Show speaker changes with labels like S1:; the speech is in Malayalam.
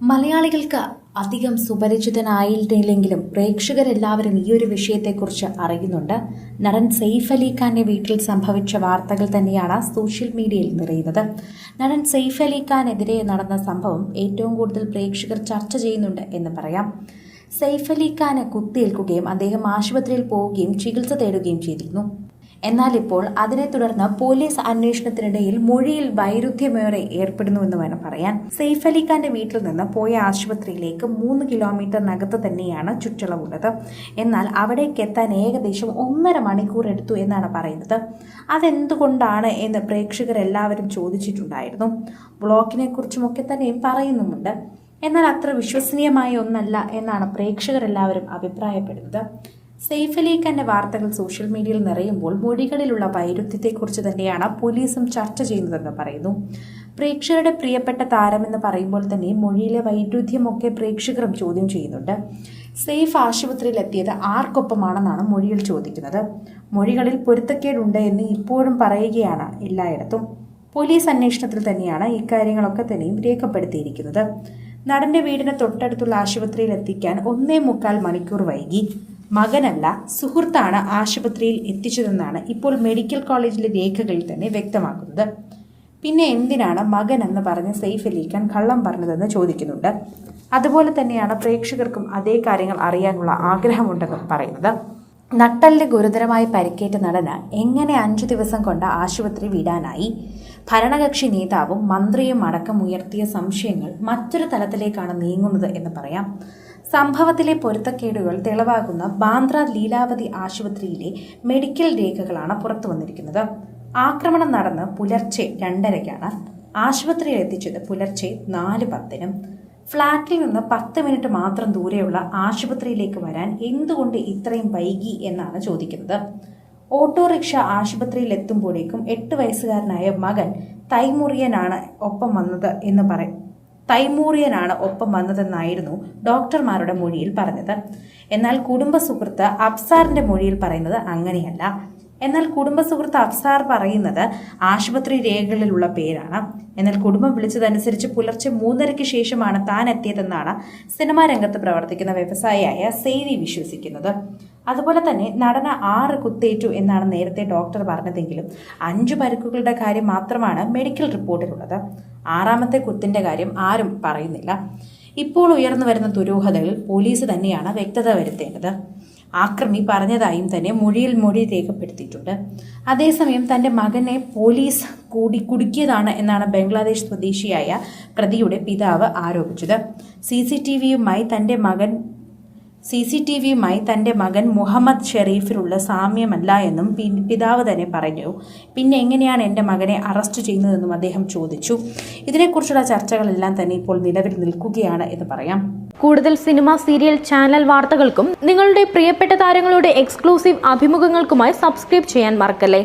S1: മലയാളികൾക്ക് അധികം സുപരിചിതനായില്ലെങ്കിലും പ്രേക്ഷകരെല്ലാവരും ഈ ഒരു വിഷയത്തെക്കുറിച്ച് അറിയുന്നുണ്ട്. നടൻ സെയ്ഫ് അലി ഖാന്റെ വീട്ടിൽ സംഭവിച്ച വാർത്തകൾ തന്നെയാണ് സോഷ്യൽ മീഡിയയിൽ നിറയുന്നത്. നടൻ സെയ്ഫ് അലി ഖാനെതിരെ നടന്ന സംഭവം ഏറ്റവും കൂടുതൽ പ്രേക്ഷകർ ചർച്ച ചെയ്യുന്നുണ്ട് എന്ന് പറയാം. സെയ്ഫ് അലി ഖാന് കുത്തേൽക്കുകയും അദ്ദേഹം ആശുപത്രിയിൽ പോവുകയും ചികിത്സ തേടുകയും ചെയ്തിരുന്നു. എന്നാൽ ഇപ്പോൾ അതിനെ തുടർന്ന് പോലീസ് അന്വേഷണത്തിനിടയിൽ മൊഴിയിൽ വൈരുദ്ധ്യമേറെ ഏർപ്പെടുന്നുവെന്ന് വേണം പറയാൻ. സെയ്ഫ് അലി ഖാന്റെ വീട്ടിൽ നിന്ന് പോയ ആശുപത്രിയിലേക്ക് 3 കിലോമീറ്ററിനകത്ത് തന്നെയാണ് ചുറ്റളവുള്ളത്. എന്നാൽ അവിടേക്ക് എത്താൻ ഏകദേശം 1.5 മണിക്കൂർ എടുത്തു എന്നാണ് പറയുന്നത്. അതെന്തുകൊണ്ടാണ് എന്ന് പ്രേക്ഷകരെല്ലാവരും ചോദിച്ചിട്ടുണ്ടായിരുന്നു. ബ്ലോക്കിനെ കുറിച്ചുമൊക്കെ തന്നെയും പറയുന്നുമുണ്ട്. എന്നാൽ അത്ര വിശ്വസനീയമായ ഒന്നല്ല എന്നാണ് പ്രേക്ഷകരെല്ലാവരും അഭിപ്രായപ്പെടുന്നത്. സെയ്ഫ് അലി ഖാന്റെ വാർത്തകൾ സോഷ്യൽ മീഡിയയിൽ നിറയുമ്പോൾ മൊഴികളിലുള്ള വൈരുദ്ധ്യത്തെക്കുറിച്ച് തന്നെയാണ് പോലീസും ചർച്ച ചെയ്യുന്നതെന്ന് പറയുന്നു. പ്രേക്ഷകരുടെ പ്രിയപ്പെട്ട താരമെന്ന് പറയുമ്പോൾ തന്നെ മൊഴിയിലെ വൈരുദ്ധ്യമൊക്കെ പ്രേക്ഷകരും ചോദ്യം ചെയ്യുന്നുണ്ട്. സെയ്ഫ് ആശുപത്രിയിലെത്തിയത് ആർക്കൊപ്പമാണെന്നാണ് മൊഴിയിൽ ചോദിക്കുന്നത്. മൊഴികളിൽ പൊരുത്തക്കേടുണ്ട് എന്ന് ഇപ്പോഴും പറയുകയാണ് എല്ലായിടത്തും. പോലീസ് അന്വേഷണത്തിൽ തന്നെയാണ് ഇക്കാര്യങ്ങളൊക്കെ തന്നെയും രേഖപ്പെടുത്തിയിരിക്കുന്നത്. നടന്റെ വീടിന് തൊട്ടടുത്തുള്ള ആശുപത്രിയിൽ എത്തിക്കാൻ 1.25 മണിക്കൂർ വൈകി. മകനല്ല, സുഹൃത്താണ് ആശുപത്രിയിൽ എത്തിച്ചതെന്നാണ് ഇപ്പോൾ മെഡിക്കൽ കോളേജിലെ രേഖകളിൽ തന്നെ വ്യക്തമാക്കുന്നത്. പിന്നെ എന്തിനാണ് മകൻ എന്ന് പറഞ്ഞ് സെയ്ഫ് അലി ഖാൻ കള്ളം പറഞ്ഞതെന്ന് ചോദിക്കുന്നുണ്ട്. അതുപോലെ തന്നെയാണ് പ്രേക്ഷകർക്കും അതേ കാര്യങ്ങൾ അറിയാനുള്ള ആഗ്രഹമുണ്ടെന്നും പറയുന്നത്. നട്ടെല്ലിന് ഗുരുതരമായി പരിക്കേറ്റ നടന് എങ്ങനെ 5 ദിവസം കൊണ്ട് ആശുപത്രി വിടാനായി? ഭരണകക്ഷി നേതാവും മന്ത്രിയും അടക്കം ഉയർത്തിയ സംശയങ്ങൾ മറ്റൊരു തലത്തിലേക്കാണ് നീങ്ങുന്നത് എന്ന് പറയാം. സംഭവത്തിലെ പൊരുത്തക്കേടുകൾ തെളിവാകുന്ന ബാന്ദ്ര ലീലാവതി ആശുപത്രിയിലെ മെഡിക്കൽ രേഖകളാണ് പുറത്തു വന്നിരിക്കുന്നത്. ആക്രമണം നടന്ന് പുലർച്ചെ 2:30-ക്കാണ്. ആശുപത്രിയിൽ എത്തിച്ചത് പുലർച്ചെ 4:10-നും. ഫ്ളാറ്റിൽ നിന്ന് 10 മിനിറ്റ് മാത്രം ദൂരെയുള്ള ആശുപത്രിയിലേക്ക് വരാൻ എന്തുകൊണ്ട് ഇത്രയും വൈകി എന്നാണ് ചോദിക്കുന്നത്. ഓട്ടോറിക്ഷ ആശുപത്രിയിൽ എത്തുമ്പോഴേക്കും 8 വയസ്സുകാരനായ മകൻ തൈമൂറിയനാണ് ഒപ്പം വന്നതെന്നായിരുന്നു ഡോക്ടർമാരുടെ മൊഴിയിൽ പറഞ്ഞത്. എന്നാൽ കുടുംബ സുഹൃത്ത് അബ്സാറിന്റെ മൊഴിയിൽ പറയുന്നത് അങ്ങനെയല്ല. എന്നാൽ കുടുംബ സുഹൃത്ത് അബ്സാർ പറയുന്നത് ആശുപത്രി രേഖകളിലുള്ള പേരാണ്. എന്നാൽ കുടുംബം വിളിച്ചതനുസരിച്ച് പുലർച്ചെ 3:30-ക്ക് ശേഷമാണ് താൻ എത്തിയതെന്നാണ് സിനിമാ രംഗത്ത് പ്രവർത്തിക്കുന്ന വ്യവസായിയായ സെയ്തി വിശ്വസിക്കുന്നത്. അതുപോലെ തന്നെ നടന് 6 കുത്തേറ്റു എന്നാണ് നേരത്തെ ഡോക്ടർ പറഞ്ഞതെങ്കിലും 5 പരിക്കുകളുടെ കാര്യം മാത്രമാണ് മെഡിക്കൽ റിപ്പോർട്ടിലുള്ളത്. 6ാമത്തെ കുത്തിന്റെ കാര്യം ആരും പറയുന്നില്ല. ഇപ്പോൾ ഉയർന്നു വരുന്ന ദുരൂഹതകളിൽ പോലീസ് തന്നെയാണ് വ്യക്തത വരുത്തേണ്ടത്. ആക്രമി പറഞ്ഞതായും തന്നെ മൊഴി രേഖപ്പെടുത്തിയിട്ടുണ്ട്. അതേസമയം തന്റെ മകനെ പോലീസ് കുടുക്കിയതാണ് എന്നാണ് ബംഗ്ലാദേശ് സ്വദേശിയായ പ്രതിയുടെ പിതാവ് ആരോപിച്ചത്. സിസിടിവിയുമായി തന്റെ മകൻ മുഹമ്മദ് ഷെരീഫിലുള്ള സാമ്യമല്ല എന്നും പിതാവ് തന്നെ പറഞ്ഞു. പിന്നെ എങ്ങനെയാണ് എൻ്റെ മകനെ അറസ്റ്റ് ചെയ്യുന്നതെന്നും അദ്ദേഹം ചോദിച്ചു. ഇതിനെക്കുറിച്ചുള്ള ചർച്ചകളെല്ലാം തന്നെ ഇപ്പോൾ നിലവിൽ നിൽക്കുകയാണ് എന്ന് പറയാം.
S2: കൂടുതൽ സിനിമ, സീരിയൽ, ചാനൽ വാർത്തകൾക്കും നിങ്ങളുടെ പ്രിയപ്പെട്ട താരങ്ങളുടെ എക്സ്ക്ലൂസീവ് അഭിമുഖങ്ങൾക്കുമായി സബ്സ്ക്രൈബ് ചെയ്യാൻ മറക്കല്ലേ.